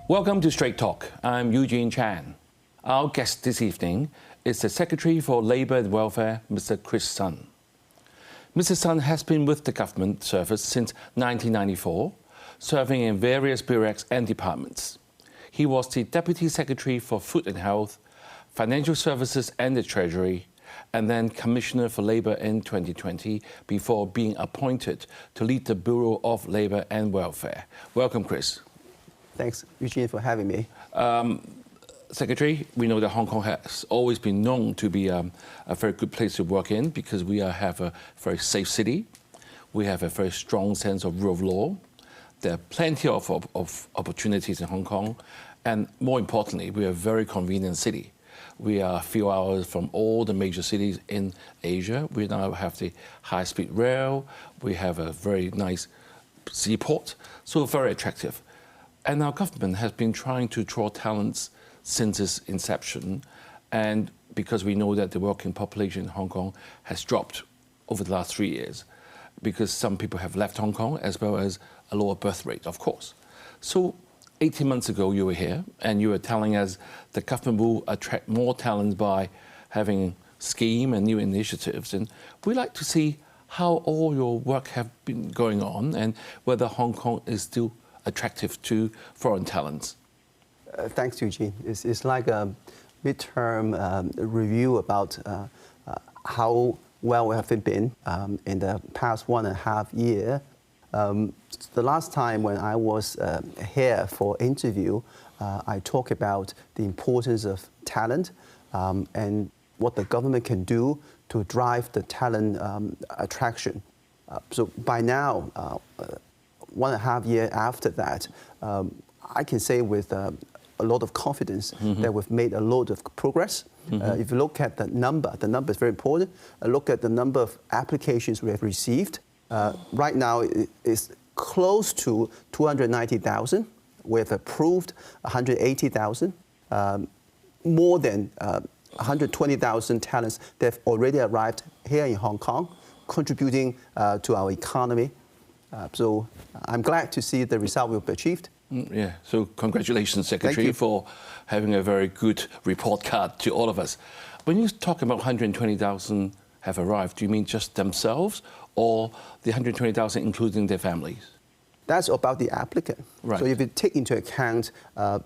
Welcome to Straight Talk. I'm Eugene Chan. Our guest this evening is the Secretary for Labour and Welfare, Mr. Chris Sun. Mr. Sun has been with the government service since 1994, serving in various bureaus and departments. He was the Deputy Secretary for Food and Health, Financial Services and the Treasury, and then Commissioner for Labour in 2020 before being appointed to lead the Bureau of Labour and Welfare. Welcome, Chris. Thanks, Eugene, for having me. Secretary, we know that Hong Kong has always been known to be a very good place to work in because we have a very safe city. We have a very strong sense of rule of law. There are plenty of opportunities in Hong Kong. And more importantly, we are a very convenient city. We are a few hours from all the major cities in Asia. We now have the high-speed rail. We have a very nice seaport, so very attractive. And our government has been trying to draw talents since its inception. And because we know that the working population in Hong Kong has dropped over the last 3 years, because some people have left Hong Kong, as well as a lower birth rate, of course. So 18 months ago, you were here, and you were telling us the government will attract more talent by having scheme and new initiatives. And we'd like to see how all your work have been going on and whether Hong Kong is still attractive to foreign talents. Thanks, Eugene. It's like a midterm review about how well we have been in the past 1.5 years. The last time when I was here for interview, I talked about the importance of talent and what the government can do to drive the talent attraction. So by now, 1.5 years after that, I can say with a lot of confidence that we've made a lot of progress. If you look at the number is very important. Look at the number of applications we have received. Right now, it's close to 290,000. We have approved 180,000. More than 120,000 talents that have already arrived here in Hong Kong, contributing to our economy. So I'm glad to see the result we've achieved. Yeah, so congratulations, Secretary, for having a very good report card to all of us. When you talk about 120,000 have arrived, do you mean just themselves or the 120,000 including their families? That's about the applicant. Right. So if you take into account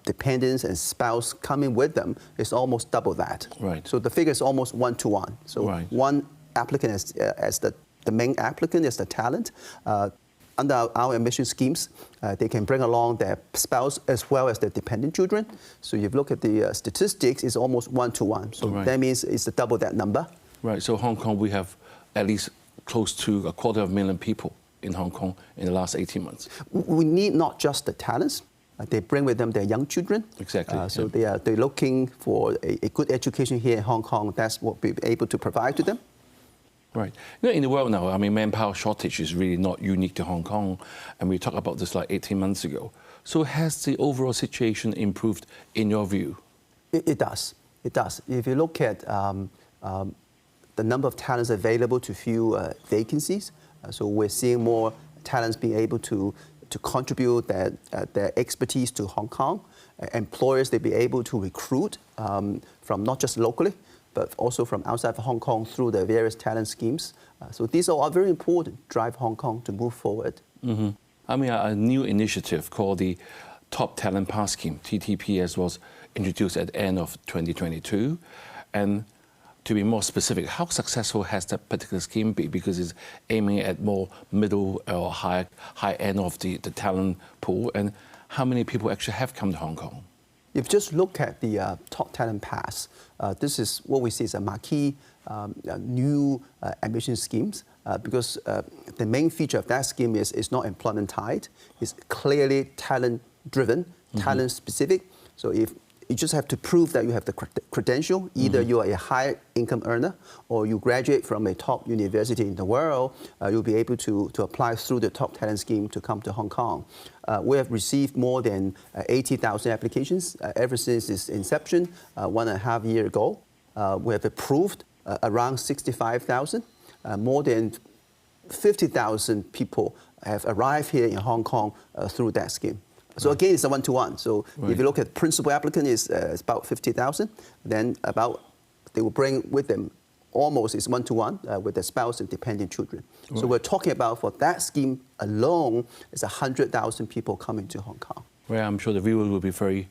dependents and spouse coming with them, it's almost double that. Right. So the figure is almost 1-to-1. So one applicant as the main applicant is the talent. Under our admission schemes, they can bring along their spouse as well as their dependent children. So if you look at the statistics, it's almost 1-to-1. So that means it's double that number. Right, so Hong Kong, we have at least close to 250,000 people in Hong Kong in the last 18 months. We need not just the talents. They bring with them their young children. Exactly. So they're looking for a good education here in Hong Kong. That's what we're able to provide to them. Right. You know, in the world now, I mean, manpower shortage is really not unique to Hong Kong, and we talked about this like 18 months ago. So has the overall situation improved in your view? It does. It does. If you look at the number of talents available to fill vacancies, so we're seeing more talents being able to contribute their expertise to Hong Kong. Employers, they'll be able to recruit from not just locally, but also from outside of Hong Kong through the various talent schemes. So these are all very important to drive Hong Kong to move forward. I mean, a new initiative called the Top Talent Pass Scheme, TTPS, was introduced at the end of 2022. And to be more specific, how successful has that particular scheme been? Because it's aiming at more middle or high end of the talent pool. And how many people actually have come to Hong Kong? If you just look at the Top Talent Pass, this is what we see as a marquee new admission schemes because the main feature of that scheme is not employment tied. It's clearly talent driven, talent specific. So if you just have to prove that you have the credential, either you are a high income earner or you graduate from a top university in the world, you'll be able to apply through the Top Talent Scheme to come to Hong Kong. We have received more than 80,000 applications ever since its inception 1.5 years ago. We have approved around 65,000. More than 50,000 people have arrived here in Hong Kong through that scheme. So again, it's a one-to-one. So if you look at principal applicant is about 50,000, then they will bring with them almost is one-to-one with their spouse and dependent children. Right. So we're talking about for that scheme alone, it's 100,000 people coming to Hong Kong. Well, I'm sure the viewers will be very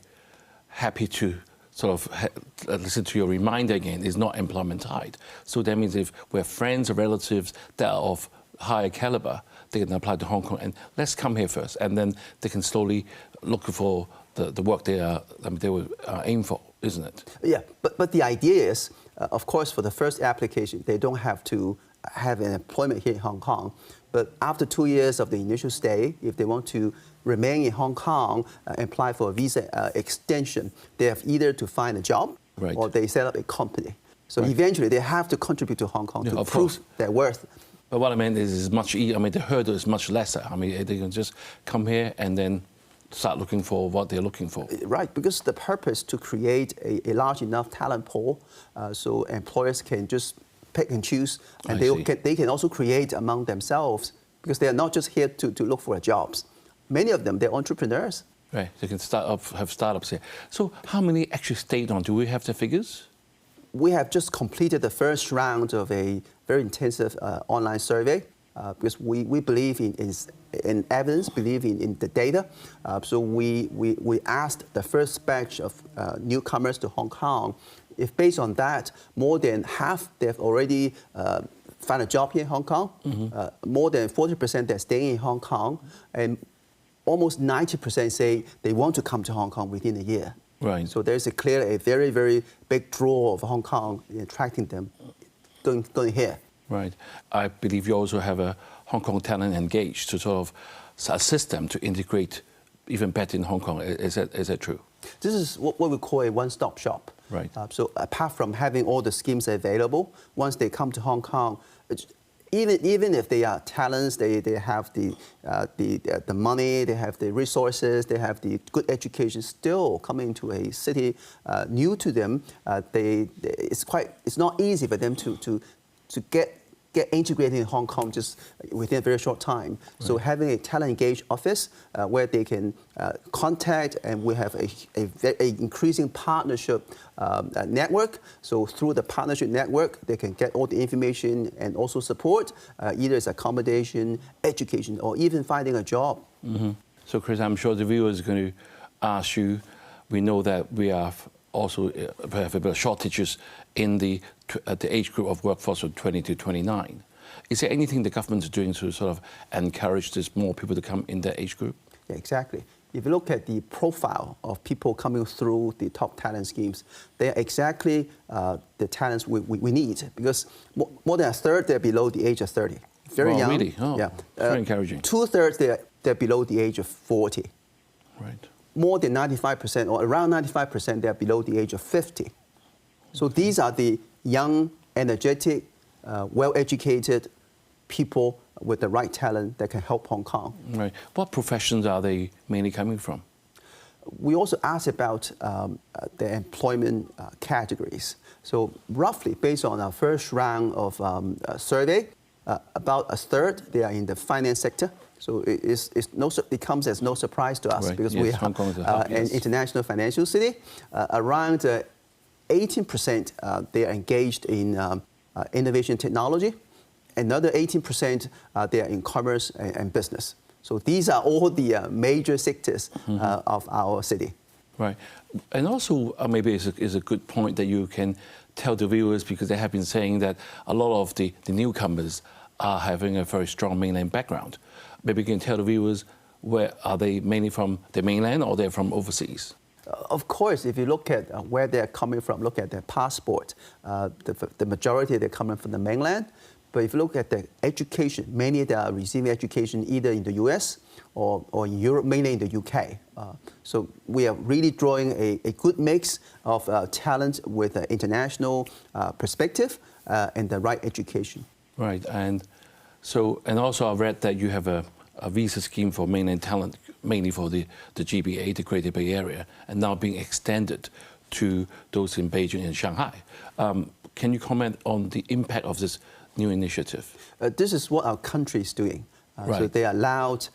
happy to sort of listen to your reminder again. It's not employment tied. So that means if we have friends or relatives that are of higher caliber, they can apply to Hong Kong and let's come here first, and then they can slowly look for the work they will aim for, isn't it? Yeah, but the idea is, of course, for the first application, they don't have to have an employment here in Hong Kong. But after 2 years of the initial stay, if they want to remain in Hong Kong, apply for a visa extension, they have either to find a job or they set up a company. So eventually they have to contribute to Hong Kong to prove their worth. But what I mean is much easier. I mean, the hurdle is much lesser. I mean, they can just come here and then start looking for what they're looking for. Right, because the purpose to create a large enough talent pool so employers can just pick and choose, and they can also create among themselves, because they are not just here to look for jobs. Many of them, they're entrepreneurs. Right, they can have startups here. So how many actually stayed on? Do we have the figures? We have just completed the first round of a very intensive online survey because we believe in evidence, believe in the data. So we asked the first batch of newcomers to Hong Kong. If based on that, more than half they've already found a job here in Hong Kong. More than 40% they're staying in Hong Kong, and almost 90% say they want to come to Hong Kong within a year. Right. So there's a very, very big draw of Hong Kong in attracting them going here. Right. I believe you also have a Hong Kong talent engaged to sort of assist them to integrate even better in Hong Kong. Is that true? This is what we call a one-stop shop. Right. So apart from having all the schemes available, once they come to Hong Kong, even if they are talents, they have the money, they have the resources, they have the good education, still coming to a city new to them, it's not easy for them to get integrated in Hong Kong just within a very short time. Right. So having a talent engaged office where they can contact, and we have a increasing partnership network. So through the partnership network, they can get all the information and also support, either as accommodation, education, or even finding a job. Mm-hmm. So Chris, I'm sure the viewers are going to ask you, we know that we are also have a bit of shortages in the age group of workforce from 20 to 29. Is there anything the government is doing to sort of encourage more people to come in that age group? Yeah, exactly. If you look at the profile of people coming through the top talent schemes, they are exactly the talents we need, because more than a third, they're below the age of 30. Very young. Really? Oh, yeah. Very encouraging. 2/3, they're below the age of 40. Right. More than 95%, or around 95%, they're below the age of 50. So these are the young, energetic, well-educated people with the right talent that can help Hong Kong. Right. What professions are they mainly coming from? We also asked about the employment categories. So roughly, based on our first round of survey, about a third, they are in the finance sector. So it comes as no surprise to us, because we are an international financial city. Around 18% they are engaged in innovation technology. Another 18% they are in commerce and business. So these are all the major sectors of our city. Right. And also maybe it's a good point that you can tell the viewers, because they have been saying that a lot of the newcomers are having a very strong mainland background. Maybe you can tell the viewers, where are they mainly from the mainland, or they're from overseas? Of course, if you look at where they're coming from, look at their passport, the majority they're coming from the mainland. But if you look at the education, many they are receiving education either in the US or in Europe, mainly in the UK. So we are really drawing a good mix of talent with an international perspective and the right education. Right, and also I read that you have a visa scheme for mainland talent, mainly for the GBA, the Greater Bay Area, and now being extended to those in Beijing and Shanghai. Can you comment on the impact of this new initiative? This is what our country is doing. Right. So they allowed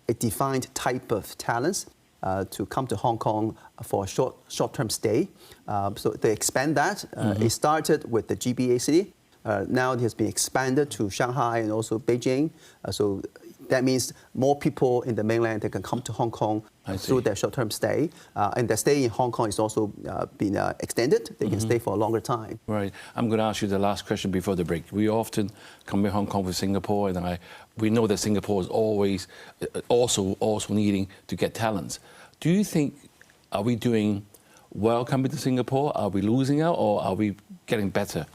a defined type of talents to come to Hong Kong for a short-term stay. So they expand that. It started with the GBA city. Now it has been expanded to Shanghai and also Beijing. So that means more people in the mainland that can come to Hong Kong through their short-term stay. And their stay in Hong Kong is also been extended. They can stay for a longer time. Right. I'm going to ask you the last question before the break. We often compare Hong Kong with Singapore, and we know that Singapore is always also needing to get talents. Do you think, are we doing well compared to Singapore? Are we losing out, or are we getting better?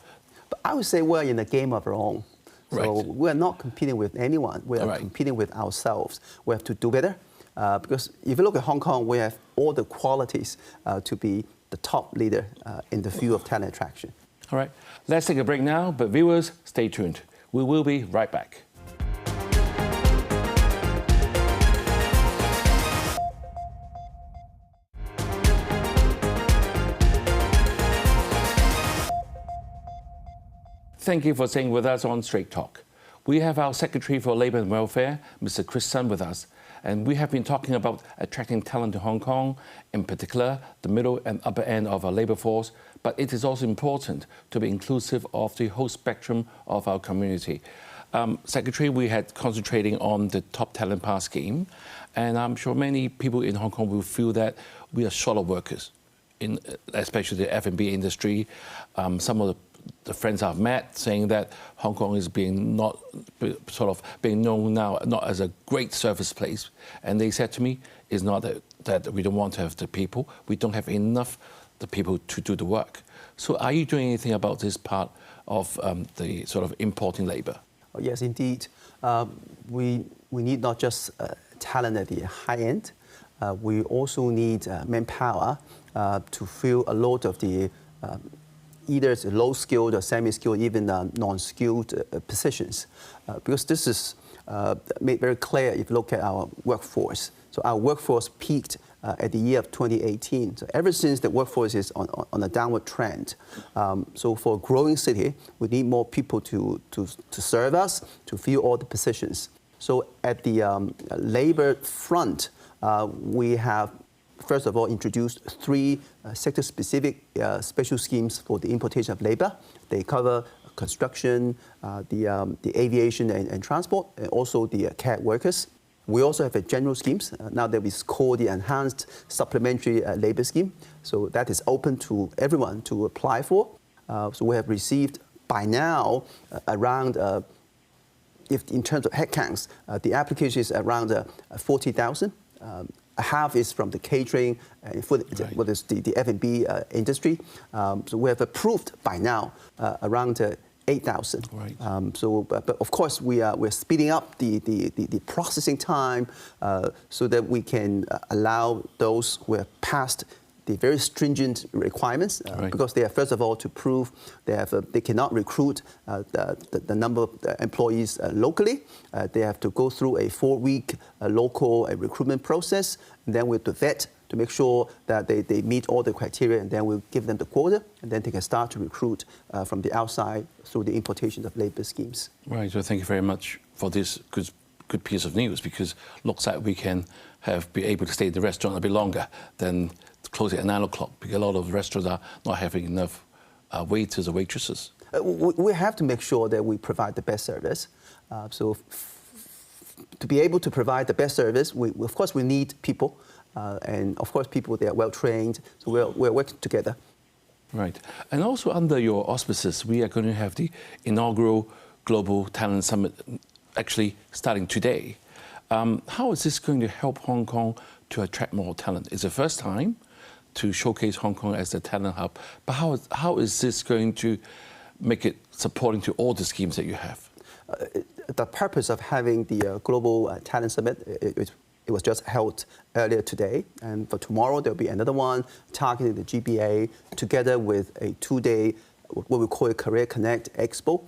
But I would say we're in a game of our own. So we're not competing with anyone. We are competing with ourselves. We have to do better. Because if you look at Hong Kong, we have all the qualities to be the top leader in the field of talent attraction. All right. Let's take a break now, but viewers, stay tuned. We will be right back. Thank you for staying with us on Straight Talk. We have our Secretary for Labour and Welfare, Mr. Chris Sun, with us, and we have been talking about attracting talent to Hong Kong, in particular the middle and upper end of our labour force, but it is also important to be inclusive of the whole spectrum of our community. Secretary, we had concentrating on the top talent pass scheme, and I'm sure many people in Hong Kong will feel that we are short of workers, especially the F&B industry. Some of the friends I've met saying that Hong Kong is being known now not as a great service place, and they said to me, it's not that we don't want to have the people, we don't have enough the people to do the work. So are you doing anything about this part of the sort of importing labour? Oh, yes, indeed. We need not just talent at the high end. We also need manpower to fill a lot of the either it's low-skilled or semi-skilled, even non-skilled positions. Because this is made very clear if you look at our workforce. So our workforce peaked at the year of 2018. So ever since, the workforce is on a downward trend. So for a growing city, we need more people to serve us, to fill all the positions. So at the labor front, we have first of all introduced 3 sector-specific special schemes for the importation of labor. They cover construction, the aviation and transport, and also the CAD workers. We also have a general schemes. Now that we call the enhanced supplementary labor scheme. So that is open to everyone to apply for. So we have received by now around, if in terms of headcounts, the application is around 40,000. Half is from the catering and food, what is the F&B industry. So we have approved by now around 8,000. Right. But of course we're speeding up the processing time so that we can allow those who have passed the very stringent requirements, because they are first of all to prove they cannot recruit the number of employees locally. They have to go through a 4-week local recruitment process, and then we have to vet to make sure that they meet all the criteria, and then we'll give them the quota, and then they can start to recruit from the outside through the importation of labor schemes. Right. So thank you very much for this good piece of news, because looks like we can be able to stay in the restaurant a bit longer than closing at 9 o'clock, because a lot of restaurants are not having enough waiters or waitresses. We have to make sure that we provide the best service. So to be able to provide the best service, of course we need people, and of course people, they are well trained, so we're working together. Right. And also under your auspices, we are going to have the inaugural Global Talent Summit actually starting today. How is this going to help Hong Kong to attract more talent? It's the first time to showcase Hong Kong as the talent hub, but how is this going to make it supporting to all the schemes that you have? The purpose of having the Global Talent Summit, it was just held earlier today, and for tomorrow there'll be another one targeting the GBA together with a 2-day what we call a Career Connect Expo.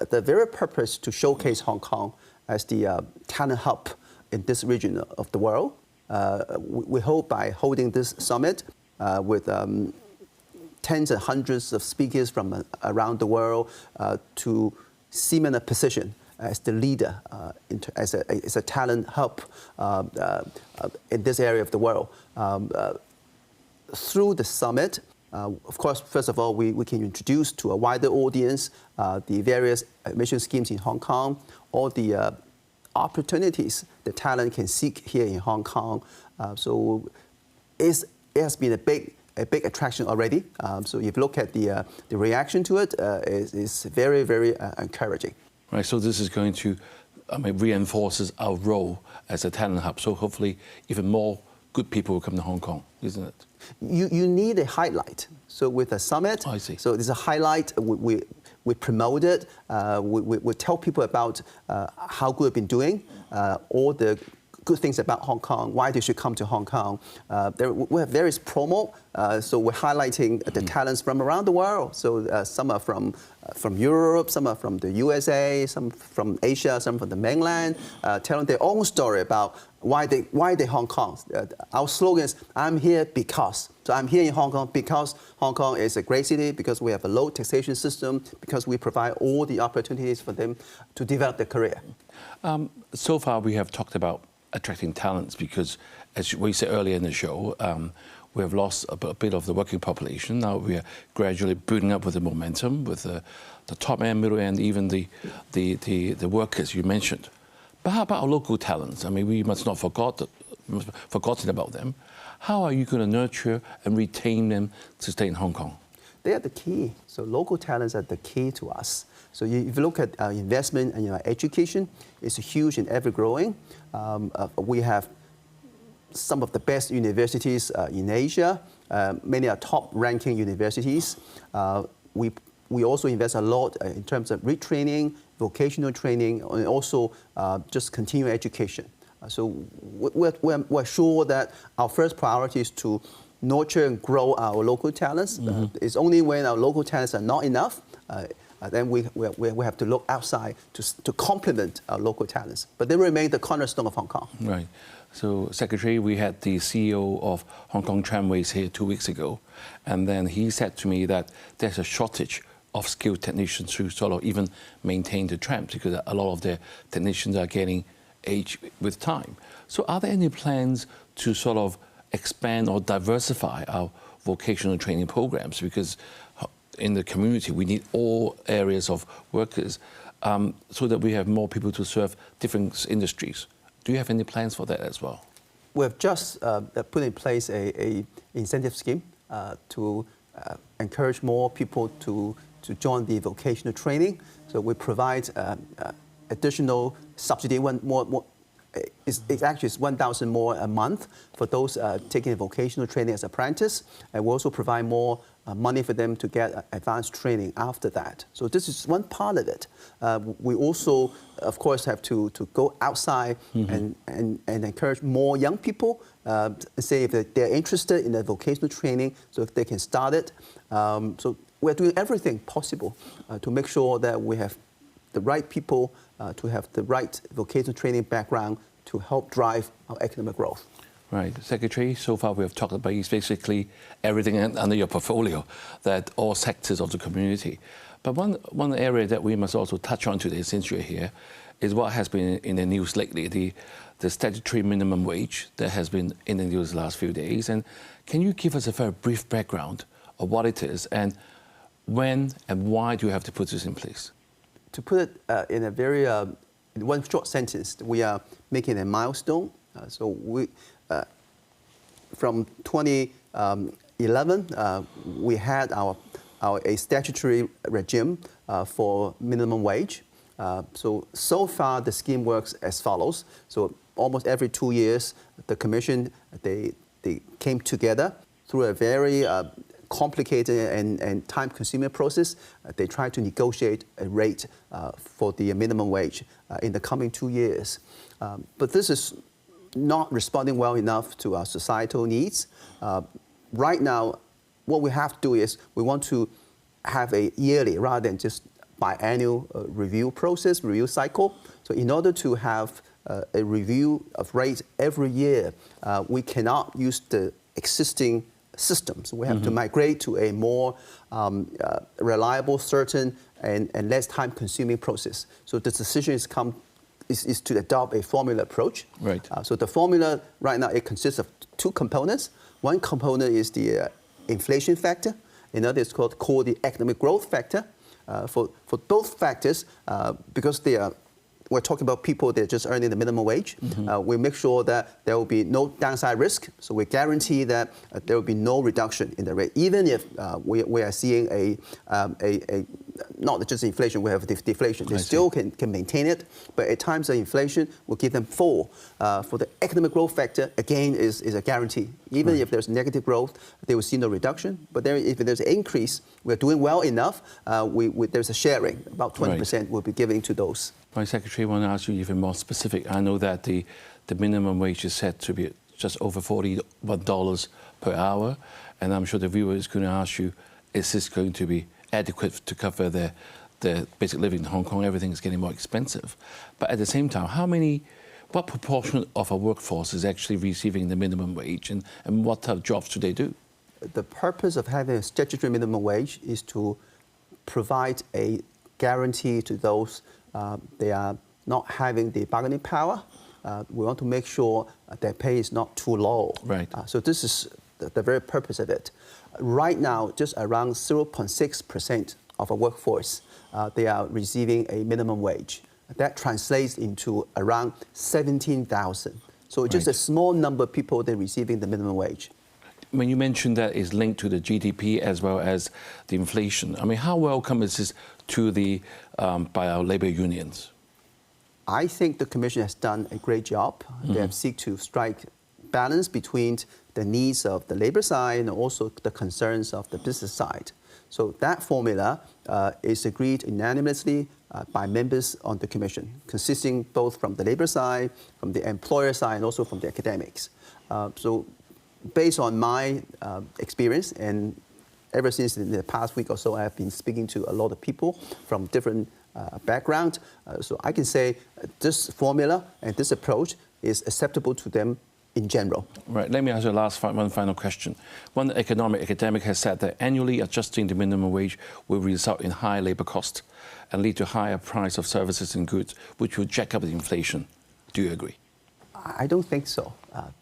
The very purpose to showcase Hong Kong as the talent hub in this region of the world. We hope by holding this summit with tens and hundreds of speakers from around the world to cement a position as the leader, as a talent hub in this area of the world. Through the summit, of course, first of all, we can introduce to a wider audience the various admission schemes in Hong Kong, all the opportunities the talent can seek here in Hong Kong. So it has been a big attraction already. So if you look at the reaction to it, it's very, very encouraging. Right. So this is going to, reinforces our role as a talent hub. So hopefully, even more good people will come to Hong Kong, isn't it? You need a highlight. So with a summit, I see. So there's a highlight. We promote it. We tell people about how good we've been doing, all the good things about Hong Kong, why they should come to Hong Kong. We have various promo, so we're highlighting the talents from around the world. So some are from Europe, some are from the USA, some from Asia, some from the mainland, telling their own story about why they Hong Kong. Our slogan is, I'm here because. So I'm here in Hong Kong because Hong Kong is a great city, because we have a low taxation system, because we provide all the opportunities for them to develop their career. So far, we have talked about attracting talents because, as we said earlier in the show, we have lost a bit of the working population. Now we are gradually building up with the momentum, with the top end, middle end, even the workers you mentioned. But how about our local talents? We must not forgotten about them. How are you going to nurture and retain them to stay in Hong Kong? They are the key. So local talents are the key to us. So if you look at our investment and education, it's huge and ever growing. We have some of the best universities in Asia. Many are top-ranking universities. We also invest a lot in terms of retraining, vocational training, and also just continuing education. So we're sure that our first priority is to nurture and grow our local talents. It's only when our local talents are not enough, then we have to look outside to complement our local talents. But they remain the cornerstone of Hong Kong. Right. So, Secretary, we had the CEO of Hong Kong Tramways here 2 weeks ago, and then he said to me that there's a shortage of skilled technicians to sort of even maintain the trams because a lot of the technicians are getting age with time. So are there any plans to sort of expand or diversify our vocational training programs? Because in the community, we need all areas of workers so that we have more people to serve different industries. Do you have any plans for that as well? We've just put in place a incentive scheme to encourage more people to join the vocational training. So we provide additional subsidy, it's actually 1,000 more a month for those taking vocational training as apprentice. And we also provide more money for them to get advanced training after that. So this is one part of it. We also, of course, have to go outside and encourage more young people, say if they're interested in the vocational training, so if they can start it. So we're doing everything possible to make sure that we have the right people to have the right vocational training background to help drive our economic growth. Right. Secretary, so far we have talked about basically everything under your portfolio, that all sectors of the community. But one area that we must also touch on today, since you're here, is what has been in the news lately, the statutory minimum wage that has been in the news the last few days. And can you give us a very brief background of what it is and when and why do you have to put this in place? To put it in a very in one short sentence, we are making a milestone. So we, from 2011, we had a statutory regime for minimum wage. So far, the scheme works as follows. So almost every 2 years, the Commission, they came together through a very complicated and time-consuming process. They try to negotiate a rate for the minimum wage in the coming 2 years. But this is not responding well enough to our societal needs. Right now, what we have to do is we want to have a yearly rather than just biannual review process, review cycle. So in order to have a review of rates every year, we cannot use the existing systems. We have to migrate to a more reliable, certain, and less time-consuming process. So the decision is to adopt a formula approach. Right. So the formula right now, it consists of two components. One component is the inflation factor. Another is called the economic growth factor. For both factors, because we're talking about people that are just earning the minimum wage. We make sure that there will be no downside risk. So we guarantee that there will be no reduction in the rate, even if we are seeing a not just inflation, we have deflation. They still can maintain it, but at times of inflation, we'll give them 4. For the economic growth factor, again, is a guarantee. Even if there's negative growth, they will see no reduction. But if there's an increase, we're doing well enough, there's a sharing. About 20% will be giving to those. My Secretary, I want to ask you even more specific. I know that the minimum wage is set to be just over $41 per hour, and I'm sure the viewer is going to ask you, is this going to be adequate to cover the basic living in Hong Kong? Everything is getting more expensive. But at the same time, what proportion of our workforce is actually receiving the minimum wage, and what type of jobs do they do? The purpose of having a statutory minimum wage is to provide a guarantee to those they are not having the bargaining power. We want to make sure their pay is not too low. Right. So this is the very purpose of it. Right now, just around 0.6% of our workforce, they are receiving a minimum wage. That translates into around 17,000. So just a small number of people that are receiving the minimum wage. When you mentioned that is linked to the GDP as well as the inflation, I mean, how welcome is this to by our labour unions? I think the Commission has done a great job. They have seek to strike balance between the needs of the labour side and also the concerns of the business side. So that formula is agreed unanimously by members on the Commission, consisting both from the labour side, from the employer side, and also from the academics. So based on my experience, and ever since in the past week or so, I have been speaking to a lot of people from different backgrounds. So I can say this formula and this approach is acceptable to them in general. Right. Let me ask you one final question. One academic has said that annually adjusting the minimum wage will result in higher labour costs and lead to higher price of services and goods, which will jack up the inflation. Do you agree? I don't think so,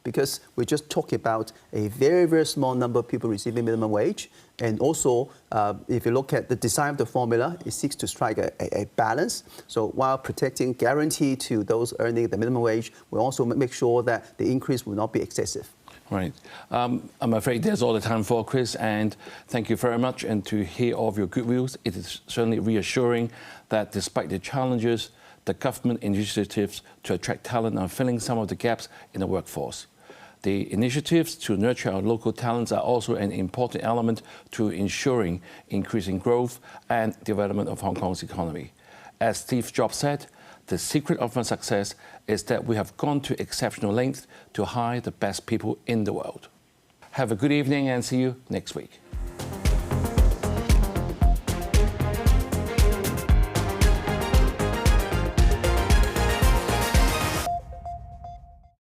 because we're just talking about a very, very small number of people receiving minimum wage. And also, if you look at the design of the formula, it seeks to strike a balance. So while protecting guarantee to those earning the minimum wage, we also make sure that the increase will not be excessive. Right. I'm afraid there's all the time for, Chris, and thank you very much. And to hear all of your good views, it is certainly reassuring that despite the challenges, the government initiatives to attract talent are filling some of the gaps in the workforce. The initiatives to nurture our local talents are also an important element to ensuring increasing growth and development of Hong Kong's economy. As Steve Jobs said, the secret of our success is that we have gone to exceptional lengths to hire the best people in the world. Have a good evening and see you next week.